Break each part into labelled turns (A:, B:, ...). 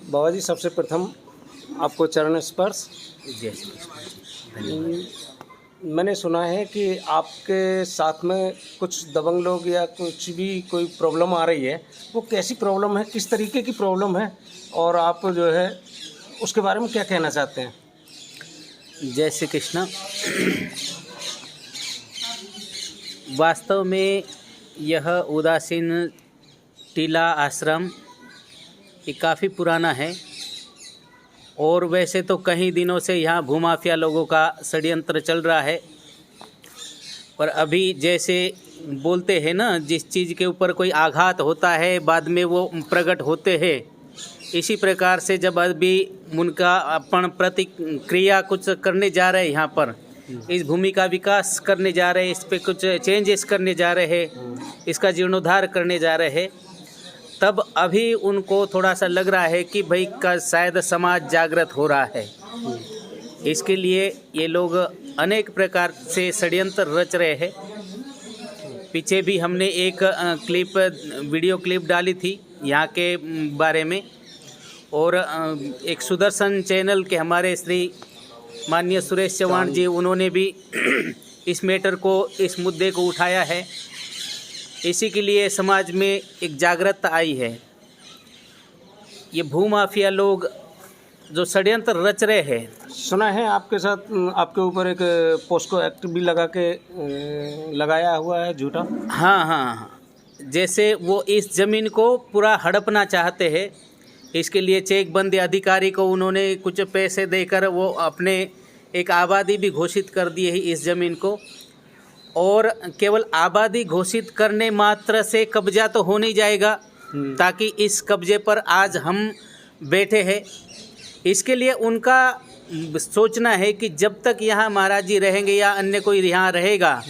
A: बाबा जी, सबसे प्रथम आपको चरण स्पर्श।
B: जय श्री कृष्ण जी, धन्यवाद।
A: मैंने सुना है कि आपके साथ में कुछ दबंग लोग या कुछ भी कोई प्रॉब्लम आ रही है, वो कैसी प्रॉब्लम है, किस तरीके की प्रॉब्लम है, और आप जो है उसके बारे में क्या कहना चाहते हैं?
B: जय श्री कृष्ण। वास्तव में यह उदासीन टीला आश्रम ये काफ़ी पुराना है और वैसे तो कई दिनों से यहाँ भूमाफिया लोगों का षड्यंत्र चल रहा है। पर अभी जैसे बोलते हैं ना, जिस चीज़ के ऊपर कोई आघात होता है बाद में वो प्रकट होते हैं, इसी प्रकार से जब अभी उनका अपन प्रतिक्रिया कुछ करने जा रहे हैं, यहाँ पर इस भूमि का विकास करने जा रहे हैं, इस पे कुछ चेंजेस करने जा रहे हैं, इसका जीर्णोद्धार करने जा रहे हैं, तब अभी उनको थोड़ा सा लग रहा है कि भाई का शायद समाज जागृत हो रहा है। इसके लिए ये लोग अनेक प्रकार से षड्यंत्र रच रहे हैं। पीछे भी हमने एक वीडियो क्लिप डाली थी यहाँ के बारे में, और एक सुदर्शन चैनल के हमारे श्री माननीय सुरेश चौहान जी, उन्होंने भी इस मैटर को, इस मुद्दे को उठाया है। इसी के लिए समाज में एक जागरूकता आई है। ये भूमाफिया लोग जो षड्यंत्र रच रहे हैं,
A: सुना है आपके साथ, आपके ऊपर एक पोस्को एक्ट भी लगाया हुआ है झूठा।
B: हाँ, जैसे वो इस ज़मीन को पूरा हड़पना चाहते हैं। इसके लिए चेकबंदी अधिकारी को उन्होंने कुछ पैसे देकर वो अपने एक आबादी भी घोषित कर दी है इस ज़मीन को, और केवल आबादी घोषित करने मात्र से कब्जा तो हो नहीं जाएगा, ताकि इस कब्जे पर आज हम बैठे हैं। इसके लिए उनका सोचना है कि जब तक यहाँ महाराज जी रहेंगे या अन्य कोई यहाँ रहेगा,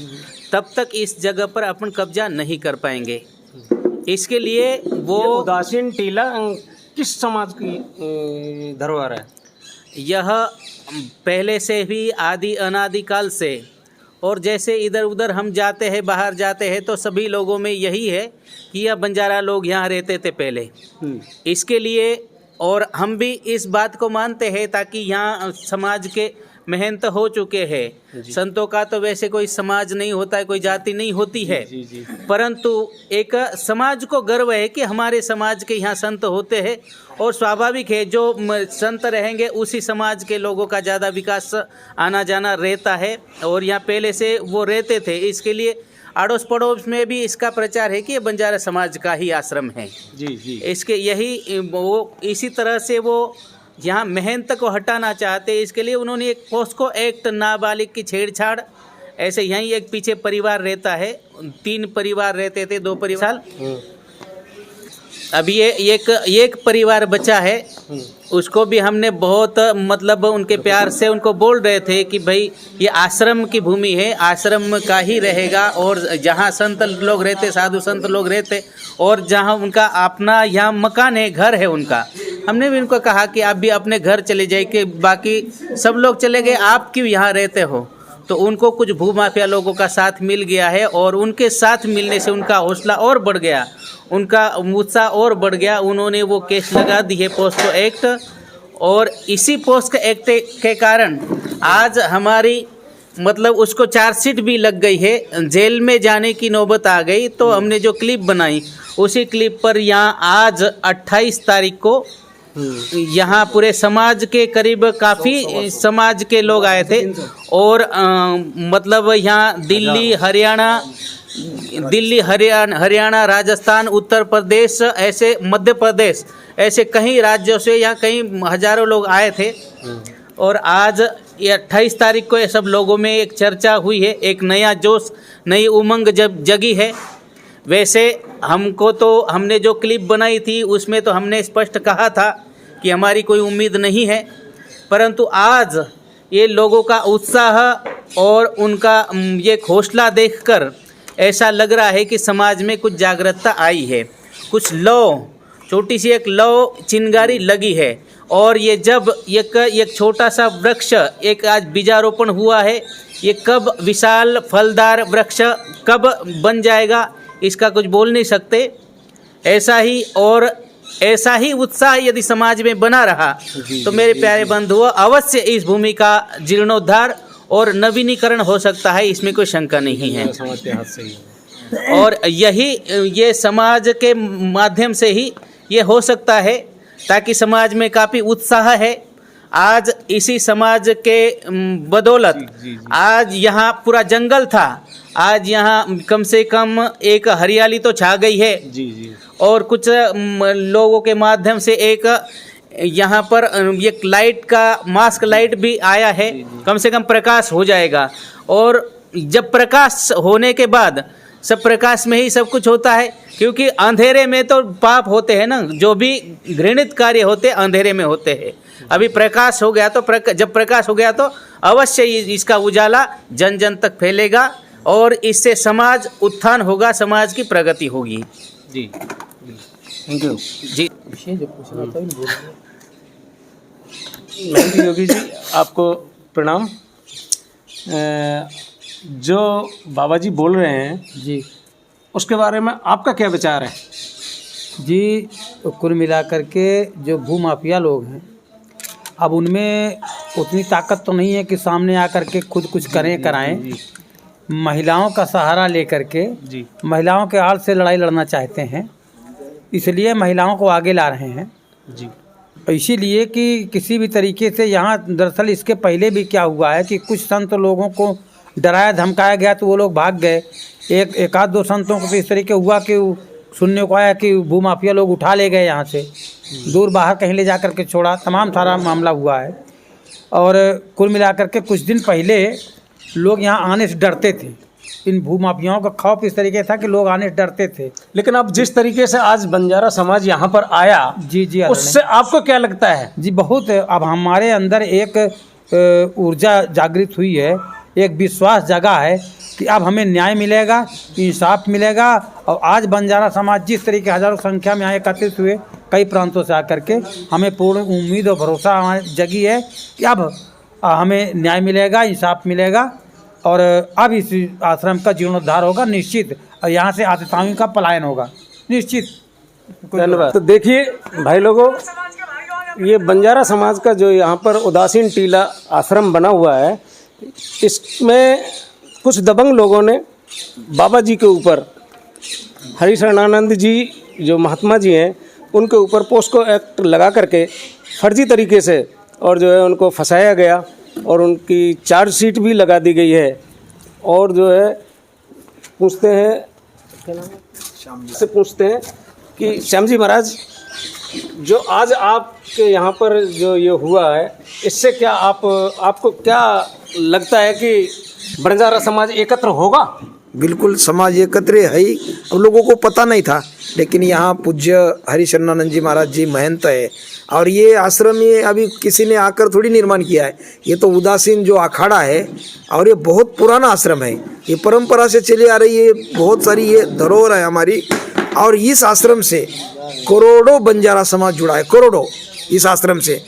B: तब तक इस जगह पर अपन कब्जा नहीं कर पाएंगे। इसके लिए वो
A: उदासीन टीला किस समाज की धरोहर है?
B: यह पहले से भी आदि अनादिकाल से, और जैसे इधर उधर हम जाते हैं, बाहर जाते हैं, तो सभी लोगों में यही है कि यह बंजारा लोग यहाँ रहते थे पहले। इसके लिए, और हम भी इस बात को मानते हैं, ताकि यहाँ समाज के महंत हो चुके हैं। संतों का तो वैसे कोई समाज नहीं होता है, कोई जाति नहीं होती है, परंतु एक समाज को गर्व है कि हमारे समाज के यहाँ संत होते हैं, और स्वाभाविक है जो संत रहेंगे उसी समाज के लोगों का ज़्यादा विकास आना जाना रहता है, और यहाँ पहले से वो रहते थे। इसके लिए अड़ोस पड़ोस में भी इसका प्रचार है कि ये बंजारा समाज का ही आश्रम है।
A: जी।
B: इसके यही वो इसी तरह से वो यहाँ महंत को हटाना चाहते हैं। इसके लिए उन्होंने एक पोस्को एक्ट, नाबालिग की छेड़छाड़, ऐसे यहीं एक पीछे परिवार रहता है, 3 परिवार रहते थे, 2 परिवार, अभी ये एक परिवार बचा है। उसको भी हमने बहुत मतलब उनके प्यार से उनको बोल रहे थे कि भाई ये आश्रम की भूमि है, आश्रम का ही रहेगा, और जहाँ संत लोग रहते, साधु संत लोग रहते, और जहाँ उनका अपना यहाँ मकान है, घर है उनका, हमने भी उनको कहा कि आप भी अपने घर चले जाइए, कि बाकी सब लोग चले गए, आप क्यों यहाँ रहते हो। तो उनको कुछ भूमाफिया लोगों का साथ मिल गया है, और उनके साथ मिलने से उनका हौसला और बढ़ गया, उनका उत्साह और बढ़ गया। उन्होंने वो केस लगा दी है, पोस्को एक्ट, और इसी पोस्को एक्ट के कारण आज हमारी मतलब उसको चार्जशीट भी लग गई है, जेल में जाने की नौबत आ गई। तो हमने जो क्लिप बनाई, उसी क्लिप पर यहाँ आज 28 तारीख को यहाँ पूरे समाज के करीब काफ़ी समाज के लोग आए थे, और मतलब यहाँ दिल्ली, हरियाणा, राजस्थान, उत्तर प्रदेश, ऐसे मध्य प्रदेश, ऐसे कई राज्यों से यहाँ कई हजारों लोग आए थे। और आज ये 28 तारीख को ये सब लोगों में एक चर्चा हुई है, एक नया जोश, नई उमंग जब जगी है। वैसे हमको तो, हमने जो क्लिप बनाई थी उसमें तो हमने स्पष्ट कहा था कि हमारी कोई उम्मीद नहीं है, परंतु आज ये लोगों का उत्साह और उनका ये हौसला देखकर ऐसा लग रहा है कि समाज में कुछ जागरूकता आई है, कुछ छोटी सी एक चिंगारी लगी है। और ये जब एक छोटा सा वृक्ष, एक आज बीजारोपण हुआ है, ये कब विशाल फलदार वृक्ष कब बन जाएगा, इसका कुछ बोल नहीं सकते। ऐसा ही और ऐसा ही उत्साह यदि समाज में बना रहा तो मेरे प्यारे बंधुओं, अवश्य इस भूमि का जीर्णोद्धार और नवीनीकरण हो सकता है, इसमें कोई शंका नहीं है।
A: समाज के हाथ से ही
B: और ये समाज के माध्यम से ही ये हो सकता है, ताकि समाज में काफ़ी उत्साह है। आज इसी समाज के बदौलत आज यहाँ पूरा जंगल था, आज यहाँ कम से कम एक हरियाली तो छा गई है।
A: जी
B: और कुछ लोगों के माध्यम से एक यहाँ पर एक लाइट का मास्क लाइट भी आया है, कम से कम प्रकाश हो जाएगा। और जब प्रकाश होने के बाद सब प्रकाश में ही सब कुछ होता है, क्योंकि अंधेरे में तो पाप होते हैं ना, जो भी घृणित कार्य होते अंधेरे में होते हैं। अभी प्रकाश हो गया तो जब प्रकाश हो गया तो अवश्य इसका उजाला जन जन तक फैलेगा और इससे समाज उत्थान होगा, समाज की प्रगति होगी।
A: जी थैंक यू
B: जी।
A: महंती योगी जी, आपको प्रणाम। जो बाबा जी बोल रहे हैं
C: जी
A: उसके बारे में आपका क्या विचार है?
C: जी, तो कुल मिलाकर के जो भूमाफिया लोग हैं, अब उनमें उतनी ताकत तो नहीं है कि सामने आकर के खुद कुछ करें कराएं। महिलाओं का सहारा लेकर के
A: जी
C: महिलाओं के आड़ से लड़ाई लड़ना चाहते हैं, इसलिए महिलाओं को आगे ला रहे हैं।
A: जी
C: इसीलिए कि किसी भी तरीके से यहाँ दरअसल इसके पहले भी क्या हुआ है कि कुछ संत लोगों को डराया धमकाया गया तो वो लोग भाग गए। एक आध दो संतों को तो इस तरीके हुआ कि सुनने को आया कि भूमाफिया लोग उठा ले गए, यहाँ से दूर बाहर कहीं ले जा कर के छोड़ा, तमाम सारा मामला हुआ है। और कुल मिलाकर के कुछ दिन पहले लोग यहाँ आने से डरते थे, इन भूमाफियाओं का खौफ इस तरीके था कि लोग आने से डरते थे।
A: लेकिन अब जिस तरीके से आज बंजारा समाज यहाँ पर आया,
C: जी
A: उससे आपको क्या लगता है?
C: जी बहुत, अब हमारे अंदर एक ऊर्जा जागृत हुई है, एक विश्वास जगा है कि अब हमें न्याय मिलेगा, इंसाफ मिलेगा। और आज बंजारा समाज जिस तरीके हज़ारों संख्या में यहाँ एकत्रित हुए कई प्रांतों से आकर के, हमें पूर्ण उम्मीद और भरोसा हमारी जगी है कि अब हमें न्याय मिलेगा, इंसाफ मिलेगा और अब इस आश्रम का जीर्णोद्धार होगा निश्चित, और यहाँ से आतताइयों का पलायन होगा निश्चित।
A: धन्यवाद। तो देखिए भाई लोगों, ये बंजारा समाज का जो यहाँ पर उदासीन टीला आश्रम बना हुआ है, इसमें कुछ दबंग लोगों ने बाबा जी के ऊपर, हरिशरणानंद जी जो महात्मा जी हैं, उनके ऊपर पोस्को एक्ट लगा करके फर्जी तरीके से और जो है उनको फंसाया गया और उनकी चार्जशीट भी लगा दी गई है। और जो है पूछते हैं, क्या नाम है, से पूछते हैं कि श्याम जी महाराज, जो आज आपके यहाँ पर जो ये हुआ है, इससे क्या आपको क्या लगता है कि बंजारा समाज एकत्र होगा?
D: बिल्कुल, समाज एकत्र है ही। अब लोगों को पता नहीं था, लेकिन यहाँ पूज्य हरिशरणानंद जी महाराज जी महंत है, और ये आश्रम ये अभी किसी ने आकर थोड़ी निर्माण किया है, ये तो उदासीन जो अखाड़ा है, और ये बहुत पुराना आश्रम है, ये परंपरा से चली आ रही है, बहुत सारी ये धरोहर है हमारी। और इस आश्रम से करोड़ों बंजारा समाज जुड़ा है, करोड़ों इस आश्रम से।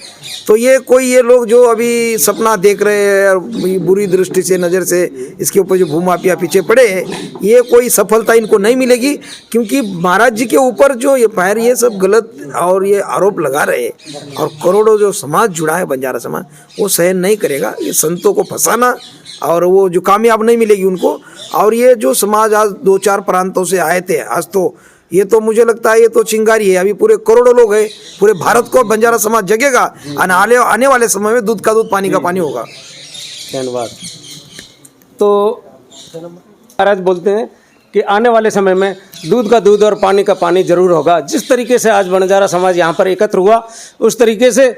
D: तो ये लोग जो अभी सपना देख रहे हैं और बुरी दृष्टि से नज़र से इसके ऊपर जो भूमाफिया पीछे पड़े हैं, ये कोई सफलता इनको नहीं मिलेगी, क्योंकि महाराज जी के ऊपर जो ये पैर ये सब गलत और ये आरोप लगा रहे हैं, और करोड़ों जो समाज जुड़ा है बंजारा समाज, वो सहन नहीं करेगा ये संतों को फंसाना, और वो जो कामयाब नहीं मिलेगी उनको। और ये जो समाज आज 2-4 प्रांतों से आए थे, आज तो ये तो मुझे लगता है ये तो चिंगारी है, अभी पूरे करोड़ों लोग हैं, पूरे भारत को बंजारा समाज जगेगा, आने वाले समय में दूध का दूध पानी का पानी होगा।
A: धन्यवाद। तो महाराज बोलते हैं कि आने वाले समय में दूध का दूध और पानी का पानी जरूर होगा। जिस तरीके से आज बंजारा समाज यहाँ पर एकत्र हुआ, उस तरीके से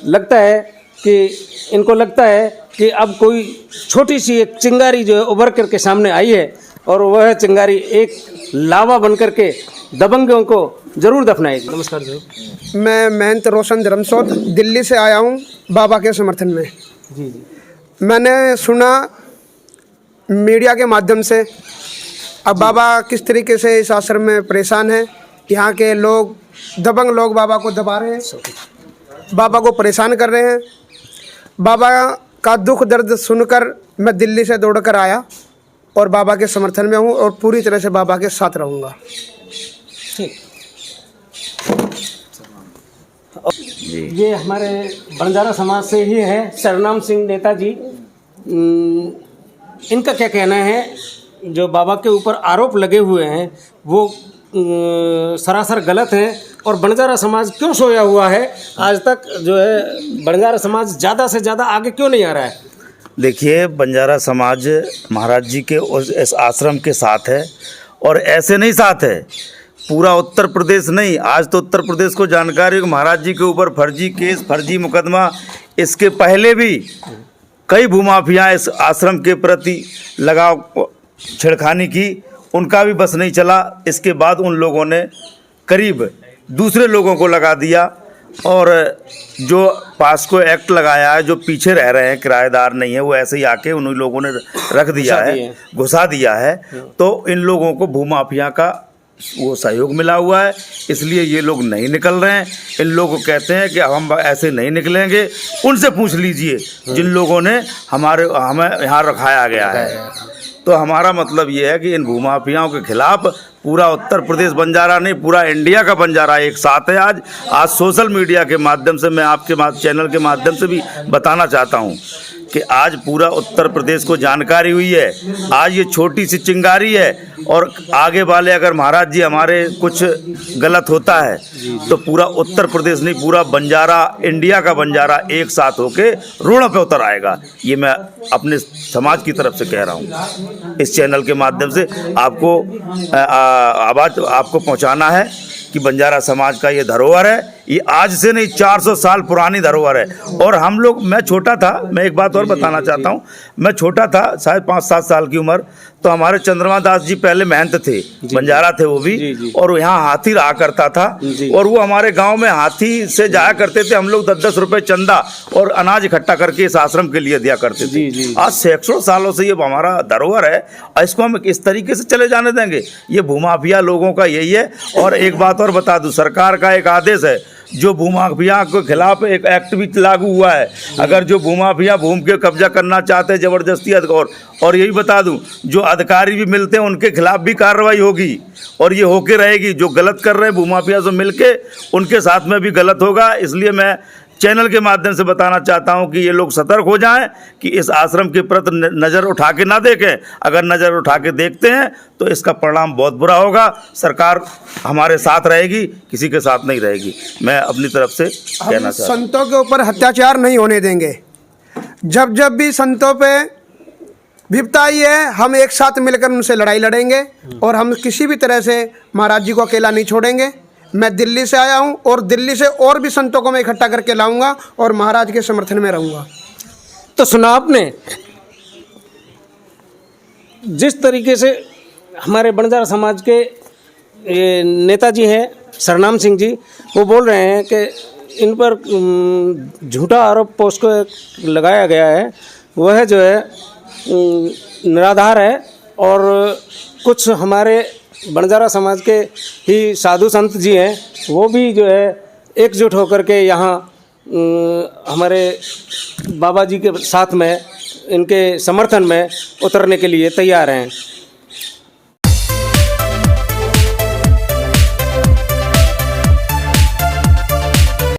A: लगता है कि इनको लगता है कि अब कोई छोटी सी एक चिंगारी जो है उभर करके सामने आई है, और वह चिंगारी एक लावा बन करके दबंगों को जरूर दफनाएगी। नमस्कार जी।
E: मैं महंत रोशन धर्मसोत दिल्ली से आया हूँ बाबा के समर्थन में।
A: जी।
E: मैंने सुना मीडिया के माध्यम से अब बाबा किस तरीके से इस आश्रम में परेशान है, यहाँ के लोग दबंग लोग बाबा को दबा रहे हैं, बाबा को परेशान कर रहे हैं। बाबा का दुख दर्द सुनकर मैं दिल्ली से दौड़ कर आया और बाबा के समर्थन में हूँ और पूरी तरह से बाबा के साथ रहूँगा।
A: ठीक।
F: जी।
A: ये हमारे बंजारा समाज से ही है, सरनाम सिंह नेताजी। इनका क्या कहना है, जो बाबा के ऊपर आरोप लगे हुए हैं वो सरासर गलत हैं, और बंजारा समाज क्यों सोया हुआ है आज तक, जो है बंजारा समाज ज़्यादा से ज़्यादा आगे क्यों नहीं आ रहा है?
F: देखिए, बंजारा समाज महाराज जी के इस आश्रम के साथ है, और ऐसे नहीं साथ है, पूरा उत्तर प्रदेश नहीं, आज तो उत्तर प्रदेश को जानकारी है कि महाराज जी के ऊपर फर्जी केस, फर्जी मुकदमा, इसके पहले भी कई भूमाफिया इस आश्रम के प्रति लगाव छेड़खानी की, उनका भी बस नहीं चला। इसके बाद उन लोगों ने करीब दूसरे लोगों को लगा दिया, और जो पास्को एक्ट लगाया है, जो पीछे रह रहे हैं, किराएदार नहीं है, वो ऐसे ही आके उन्हीं लोगों ने रख दिया है, घुसा दिया है। तो इन लोगों को भूमाफिया का वो सहयोग मिला हुआ है, इसलिए ये लोग नहीं निकल रहे हैं। इन लोगों को कहते हैं कि हम ऐसे नहीं निकलेंगे, उनसे पूछ लीजिए जिन लोगों ने हमें यहाँ रखाया गया है। तो हमारा मतलब ये है कि इन भूमाफियाओं के खिलाफ पूरा उत्तर प्रदेश बंजारा नहीं, पूरा इंडिया का बंजारा एक साथ है। आज सोशल मीडिया के माध्यम से मैं आपके चैनल के माध्यम से भी बताना चाहता हूँ कि आज पूरा उत्तर प्रदेश को जानकारी हुई है। आज ये छोटी सी चिंगारी है, और आगे वाले अगर महाराज जी हमारे कुछ गलत होता है तो पूरा उत्तर प्रदेश नहीं, पूरा बंजारा, इंडिया का बंजारा एक साथ होके रोड़ों पे उतर आएगा। ये मैं अपने समाज की तरफ से कह रहा हूँ। इस चैनल के माध्यम से आपको आवाज़ आपको पहुँचाना है कि बंजारा समाज का ये धरोहर है, ये आज से नहीं 400 साल पुरानी धरोहर है। और हम लोग, मैं छोटा था, मैं एक बात और बताना चाहता हूँ, मैं छोटा था, शायद 5-7 साल की उम्र, तो हमारे चंद्रमा दास जी पहले महंत थे, बंजारा थे वो भी, और यहाँ हाथी रहा करता था, और वो हमारे गांव में हाथी से जाया करते थे। हम लोग 10-10 रुपये चंदा और अनाज इकट्ठा करके इस आश्रम के लिए दिया करते थे। आज सैकड़ों सालों से ये हमारा धरोहर है, और इसको हम इस तरीके से चले जाने देंगे? ये भूमाफिया लोगों का यही है। और एक बात और बता दूं, सरकार का एक आदेश है, जो भूमाफिया के खिलाफ एक एक्ट भी लागू हुआ है। अगर जो भूमाफिया भूमि के कब्जा करना चाहते हैं ज़बरदस्ती, और यही बता दूं, जो अधिकारी भी मिलते हैं उनके खिलाफ भी कार्रवाई होगी, और ये होके रहेगी। जो गलत कर रहे हैं भूमाफिया से मिलके, उनके साथ में भी गलत होगा। इसलिए मैं चैनल के माध्यम से बताना चाहता हूं कि ये लोग सतर्क हो जाएं कि इस आश्रम के प्रति नज़र उठा के ना देखें। अगर नज़र उठा के देखते हैं तो इसका परिणाम बहुत बुरा होगा। सरकार हमारे साथ रहेगी, किसी के साथ नहीं रहेगी। मैं अपनी तरफ से कहना चाहता हूं।
E: संतों के ऊपर अत्याचार नहीं होने देंगे। जब जब भी संतों पे विपदा आई है, हम एक साथ मिलकर उनसे लड़ाई लड़ेंगे, और हम किसी भी तरह से महाराज जी को अकेला नहीं छोड़ेंगे। मैं दिल्ली से आया हूं, और दिल्ली से और भी संतों को मैं इकट्ठा करके लाऊंगा, और महाराज के समर्थन में रहूंगा।
A: तो सुना आपने जिस तरीके से हमारे बंजारा समाज के नेताजी हैं सरनाम सिंह जी, वो बोल रहे हैं कि इन पर झूठा आरोप पोस्को लगाया गया है, वह जो है निराधार है, और कुछ हमारे बंजारा समाज के ही साधु संत जी हैं, वो भी जो है एकजुट होकर के यहाँ हमारे बाबा जी के साथ में, इनके समर्थन में उतरने के लिए तैयार हैं।